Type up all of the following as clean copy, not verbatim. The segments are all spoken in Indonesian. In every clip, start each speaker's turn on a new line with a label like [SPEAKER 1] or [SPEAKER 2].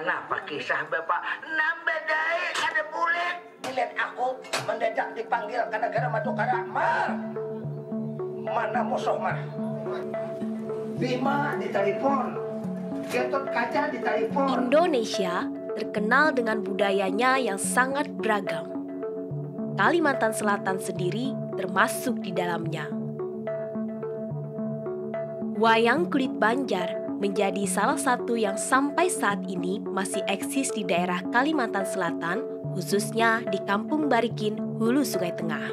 [SPEAKER 1] Kenapa kisah bapak nambah daya kada bulet? Dilihat aku mendadak dipanggil ke negara Madukara. Mar, mana musuh mar? Bima ditelepon, Gatot Kaca ditelepon.
[SPEAKER 2] Indonesia terkenal dengan budayanya yang sangat beragam. Kalimantan Selatan sendiri termasuk di dalamnya. Wayang kulit Banjar menjadi salah satu yang sampai saat ini masih eksis di daerah Kalimantan Selatan, khususnya di Kampung Barikin, Hulu Sungai Tengah.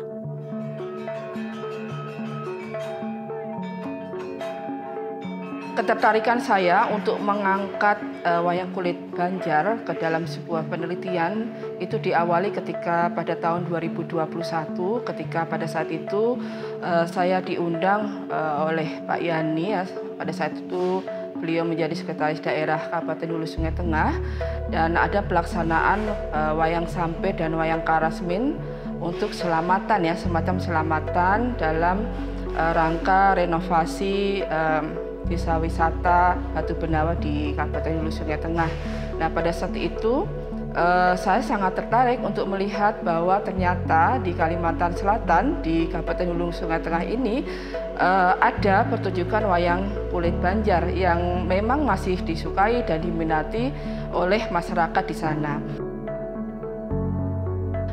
[SPEAKER 3] Ketertarikan saya untuk mengangkat wayang kulit Banjar ke dalam sebuah penelitian itu diawali ketika pada tahun 2021, ketika pada saat itu saya diundang oleh Pak Yani, ya. Pada saat itu beliau menjadi sekretaris daerah Kabupaten Hulu Sungai Tengah, dan ada pelaksanaan wayang sampe dan wayang karasmin untuk selamatan, ya, semacam selamatan dalam rangka renovasi desa wisata Batu Benawa di Kabupaten Hulu Sungai Tengah. Nah, pada saat itu saya sangat tertarik untuk melihat bahwa ternyata di Kalimantan Selatan, di Kabupaten Hulu Sungai Tengah ini ada pertunjukan wayang kulit Banjar yang memang masih disukai dan diminati oleh masyarakat di sana.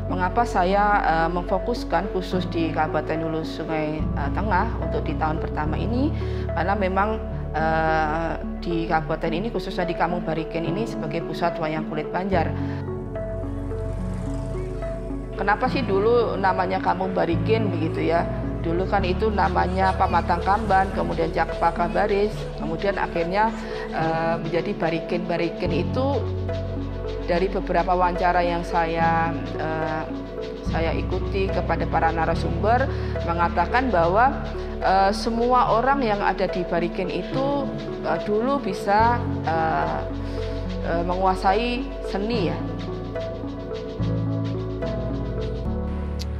[SPEAKER 3] Mengapa saya memfokuskan khusus di Kabupaten Hulu Sungai Tengah untuk di tahun pertama ini? Karena memang di kabupaten ini, khususnya di Kampung Barikin ini sebagai pusat wayang kulit Banjar. Kenapa sih dulu namanya Kampung Barikin begitu, ya? Dulu kan itu namanya Pamatang Kamban, kemudian Jakpaka Baris, kemudian akhirnya menjadi Barikin. Barikin itu dari beberapa wawancara yang saya ikuti kepada para narasumber mengatakan bahwa semua orang yang ada di Barikin itu dulu bisa menguasai seni, ya.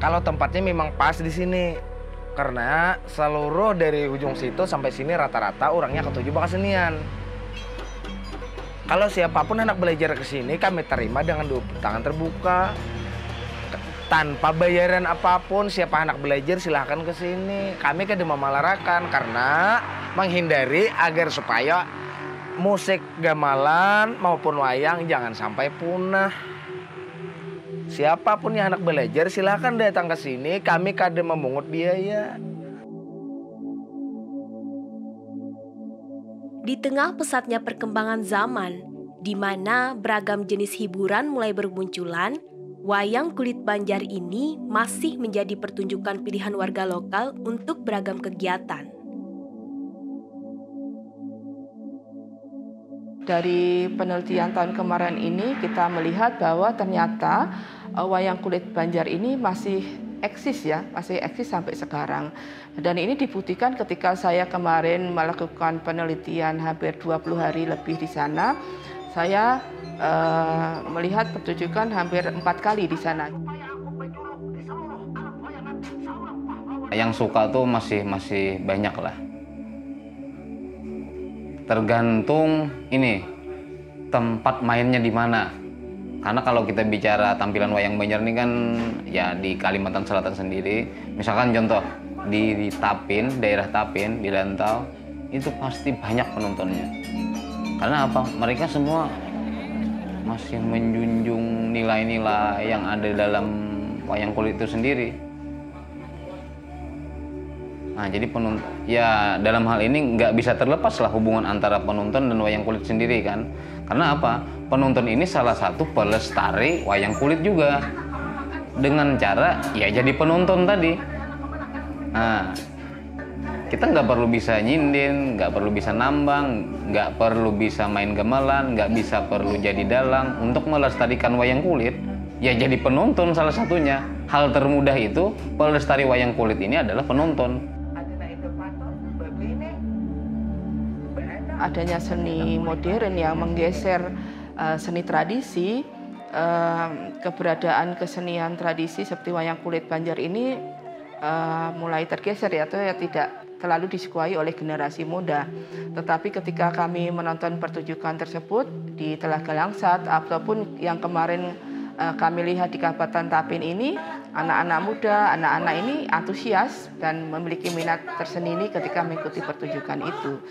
[SPEAKER 4] Kalau tempatnya memang pas di sini, karena seluruh dari ujung situ sampai sini rata-rata orangnya ketujuh kesenian. Kalau siapapun anak belajar ke sini, kami terima dengan tangan terbuka. Tanpa bayaran apapun, siapa anak belajar silahkan ke sini. Kami kada memalarakan karena menghindari agar supaya musik gamelan maupun wayang jangan sampai punah. Siapapun yang anak belajar silahkan datang ke sini, kami kada memungut biaya.
[SPEAKER 2] Di tengah pesatnya perkembangan zaman, di mana beragam jenis hiburan mulai bermunculan, wayang kulit Banjar ini masih menjadi pertunjukan pilihan warga lokal untuk beragam kegiatan.
[SPEAKER 3] Dari penelitian tahun kemarin ini kita melihat bahwa ternyata wayang kulit Banjar ini masih eksis, ya, masih eksis sampai sekarang. Dan ini dibuktikan ketika saya kemarin melakukan penelitian hampir 20 hari lebih di sana. Saya melihat pertunjukan hampir 4 kali di sana.
[SPEAKER 5] Yang suka tuh masih banyak lah. Tergantung ini tempat mainnya di mana. Karena kalau kita bicara tampilan wayang Banjar ini kan ya di Kalimantan Selatan sendiri, misalkan contoh di Tapin, daerah Tapin, di Rantau, itu pasti banyak penontonnya. Karena apa? Mereka semua masih menjunjung nilai-nilai yang ada dalam wayang kulit itu sendiri. Nah, jadi penonton, ya dalam hal ini nggak bisa terlepas lah hubungan antara penonton dan wayang kulit sendiri kan. Karena apa? Penonton ini salah satu pelestari wayang kulit juga. Dengan cara ya jadi penonton tadi. Nah, kita nggak perlu bisa nyindin, nggak perlu bisa nambang, nggak perlu bisa main gamelan, nggak perlu jadi dalang untuk melestarikan wayang kulit. Ya jadi penonton salah satunya. Hal termudah itu pelestari wayang kulit ini adalah penonton.
[SPEAKER 3] Adanya seni modern yang menggeser seni tradisi, keberadaan kesenian tradisi seperti wayang kulit Banjar ini mulai tergeser, ya, atau ya tidak terlalu disukai oleh generasi muda. Tetapi ketika kami menonton pertunjukan tersebut di Telaga Langsat ataupun yang kemarin kami lihat di Kabupaten Tapin ini, anak-anak muda, anak-anak ini antusias dan memiliki minat tersendiri ketika mengikuti pertunjukan itu.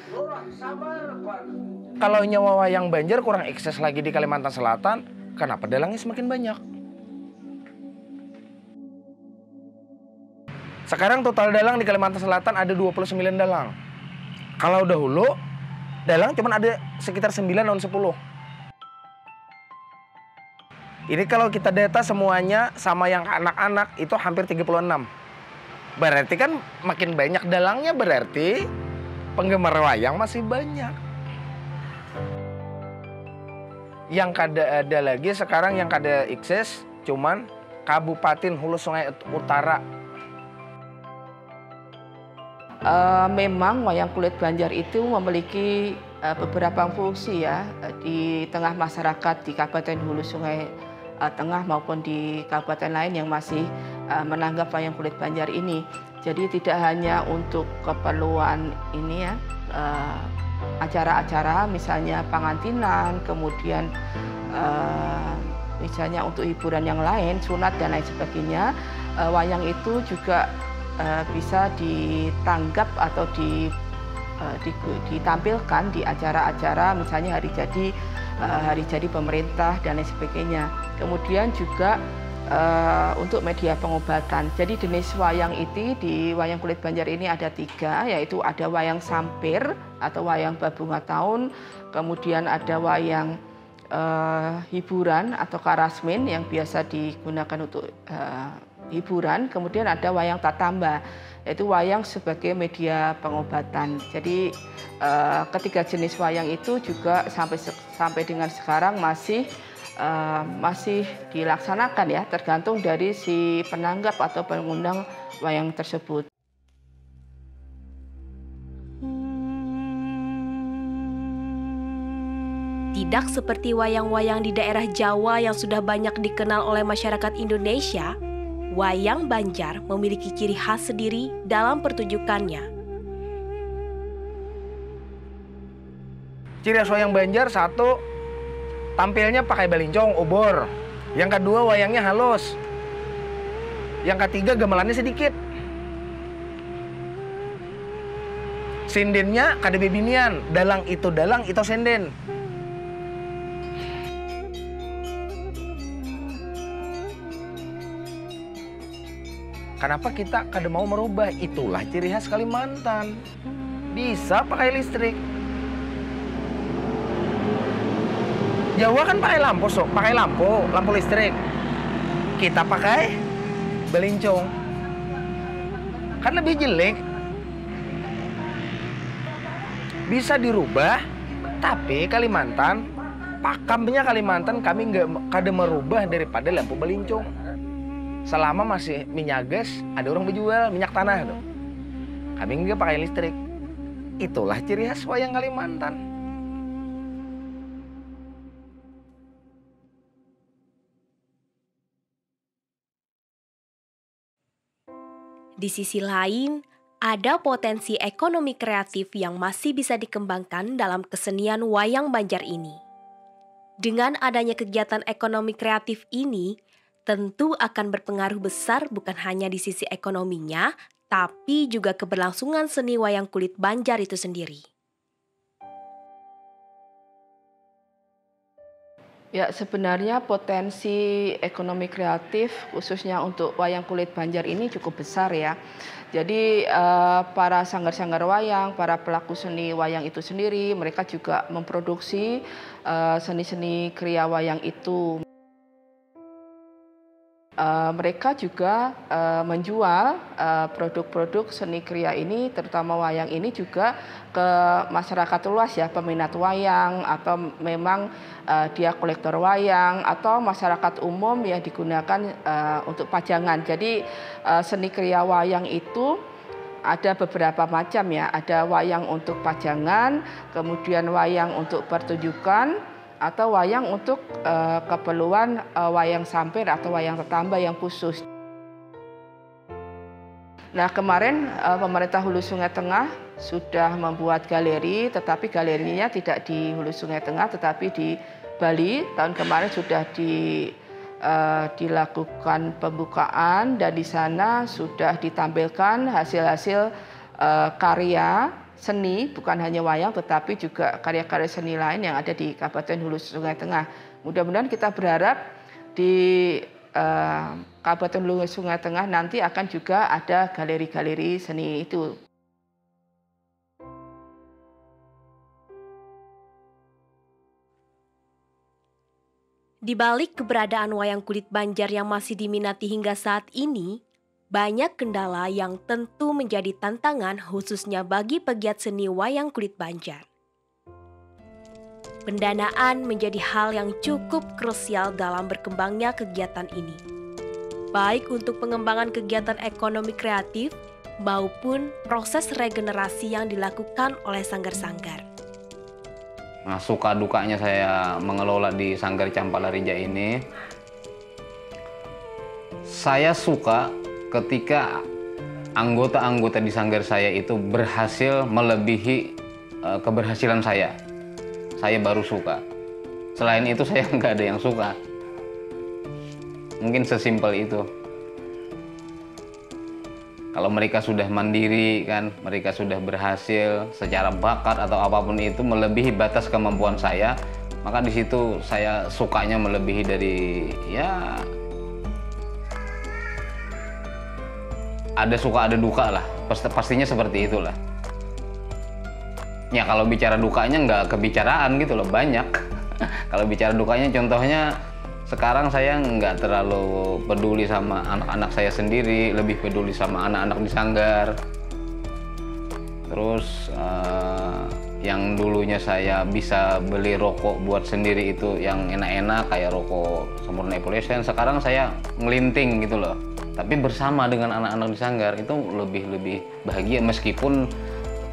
[SPEAKER 4] Kalau nyawa wayang Banjar kurang eksis lagi di Kalimantan Selatan, kenapa dalangnya semakin banyak? Sekarang total dalang di Kalimantan Selatan ada 29 dalang. Kalau dahulu, dalang cuma ada sekitar 9 dan 10. Ini kalau kita data semuanya sama yang anak-anak itu hampir 36. Berarti kan makin banyak dalangnya, berarti penggemar wayang masih banyak. Yang kada ada lagi sekarang yang kada eksis cuman Kabupaten Hulu Sungai Utara.
[SPEAKER 3] Memang wayang kulit Banjar itu memiliki beberapa fungsi ya di tengah masyarakat di Kabupaten Hulu Sungai Tengah maupun di kabupaten lain yang masih menanggap wayang kulit Banjar ini. Jadi tidak hanya untuk keperluan ini ya, acara-acara misalnya pengantinan, kemudian misalnya untuk hiburan yang lain, sunat dan lain sebagainya, wayang itu juga bisa ditanggap atau ditampilkan di acara-acara misalnya hari jadi pemerintah dan lain sebagainya. Kemudian juga untuk media pengobatan. Jadi jenis wayang itu di wayang kulit Banjar ini ada 3, yaitu ada wayang sampir atau wayang babunga tahun, kemudian ada wayang hiburan atau karasmin yang biasa digunakan untuk hiburan, kemudian ada wayang tatamba, yaitu wayang sebagai media pengobatan. Jadi ketiga jenis wayang itu juga sampai dengan sekarang masih dilaksanakan ya, tergantung dari si penanggap atau pengundang wayang tersebut.
[SPEAKER 2] Tidak seperti wayang-wayang di daerah Jawa yang sudah banyak dikenal oleh masyarakat Indonesia, wayang Banjar memiliki ciri khas sendiri dalam pertunjukannya.
[SPEAKER 4] Ciri khas wayang Banjar, 1, tampilnya pakai balincong, obor. Yang kedua, wayangnya halus. Yang ketiga, gamelannya sedikit. Sindennya kada bebinian, dalang itu sinden. Kenapa kita kada mau merubah? Itulah ciri khas Kalimantan. Bisa pakai listrik. Jawa kan pakai lampu, pakai lampu listrik. Kita pakai belincong. Kan lebih jelek. Bisa dirubah, tapi Kalimantan, pakemnya Kalimantan kami nggak kada merubah daripada lampu belincong. Selama masih minyak gas, ada orang berjual minyak tanah tuh. Kami nggak pakai listrik. Itulah ciri khas wayang Kalimantan.
[SPEAKER 2] Di sisi lain, ada potensi ekonomi kreatif yang masih bisa dikembangkan dalam kesenian wayang Banjar ini. Dengan adanya kegiatan ekonomi kreatif ini, tentu akan berpengaruh besar bukan hanya di sisi ekonominya, tapi juga keberlangsungan seni wayang kulit Banjar itu sendiri.
[SPEAKER 3] Ya, sebenarnya potensi ekonomi kreatif khususnya untuk wayang kulit Banjar ini cukup besar ya. Jadi para sanggar-sanggar wayang, para pelaku seni wayang itu sendiri, mereka juga memproduksi seni-seni kriya wayang itu. Mereka juga menjual produk-produk seni kriya ini, terutama wayang ini juga ke masyarakat luas ya, peminat wayang atau memang dia kolektor wayang atau masyarakat umum yang digunakan untuk pajangan. Jadi seni kriya wayang itu ada beberapa macam ya, ada wayang untuk pajangan, kemudian wayang untuk pertunjukan, atau wayang untuk keperluan wayang sampir atau wayang tetamba yang khusus. Nah, kemarin pemerintah Hulu Sungai Tengah sudah membuat galeri, tetapi galerinya tidak di Hulu Sungai Tengah, tetapi di Bali. Tahun kemarin sudah dilakukan pembukaan, dan di sana sudah ditampilkan hasil-hasil karya seni, bukan hanya wayang, tetapi juga karya-karya seni lain yang ada di Kabupaten Hulu Sungai Tengah. Mudah-mudahan kita berharap di Kabupaten Hulu Sungai Tengah nanti akan juga ada galeri-galeri seni itu.
[SPEAKER 2] Di balik keberadaan wayang kulit Banjar yang masih diminati hingga saat ini, banyak kendala yang tentu menjadi tantangan khususnya bagi pegiat seni wayang kulit Banjar. Pendanaan menjadi hal yang cukup krusial dalam berkembangnya kegiatan ini, baik untuk pengembangan kegiatan ekonomi kreatif maupun proses regenerasi yang dilakukan oleh sanggar-sanggar.
[SPEAKER 5] Nah, suka dukanya saya mengelola di Sanggar Campalarija ini, saya suka ketika anggota-anggota di sanggar saya itu berhasil melebihi keberhasilan saya. Saya baru suka. Selain itu saya nggak ada yang suka. Mungkin sesimpel itu. Kalau mereka sudah mandiri kan, mereka sudah berhasil secara bakat atau apapun itu melebihi batas kemampuan saya, maka di situ saya sukanya melebihi dari ya ada suka ada duka lah, pastinya seperti itulah. Ya kalau bicara dukanya nggak kebicaraan gitu loh, banyak. Kalau bicara dukanya contohnya sekarang saya nggak terlalu peduli sama anak-anak saya sendiri, lebih peduli sama anak-anak di sanggar. Terus yang dulunya saya bisa beli rokok buat sendiri itu yang enak-enak kayak rokok Sempurna Evolution, sekarang saya ngelinting gitu loh. Tapi bersama dengan anak-anak di sanggar itu lebih bahagia meskipun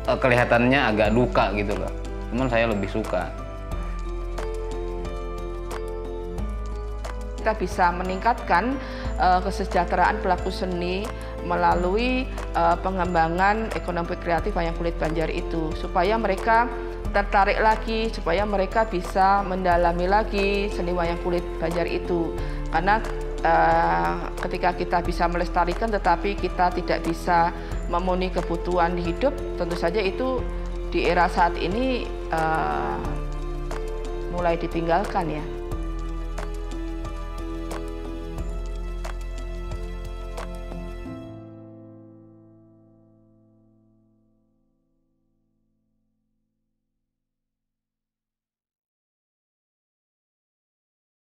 [SPEAKER 5] kelihatannya agak duka gitu loh. Cuman saya lebih suka.
[SPEAKER 3] Kita bisa meningkatkan kesejahteraan pelaku seni melalui pengembangan ekonomi kreatif wayang kulit Banjar itu, supaya mereka tertarik lagi, supaya mereka bisa mendalami lagi seni wayang kulit Banjar itu. Karena ketika kita bisa melestarikan tetapi kita tidak bisa memenuhi kebutuhan hidup, tentu saja itu di era saat ini mulai ditinggalkan ya.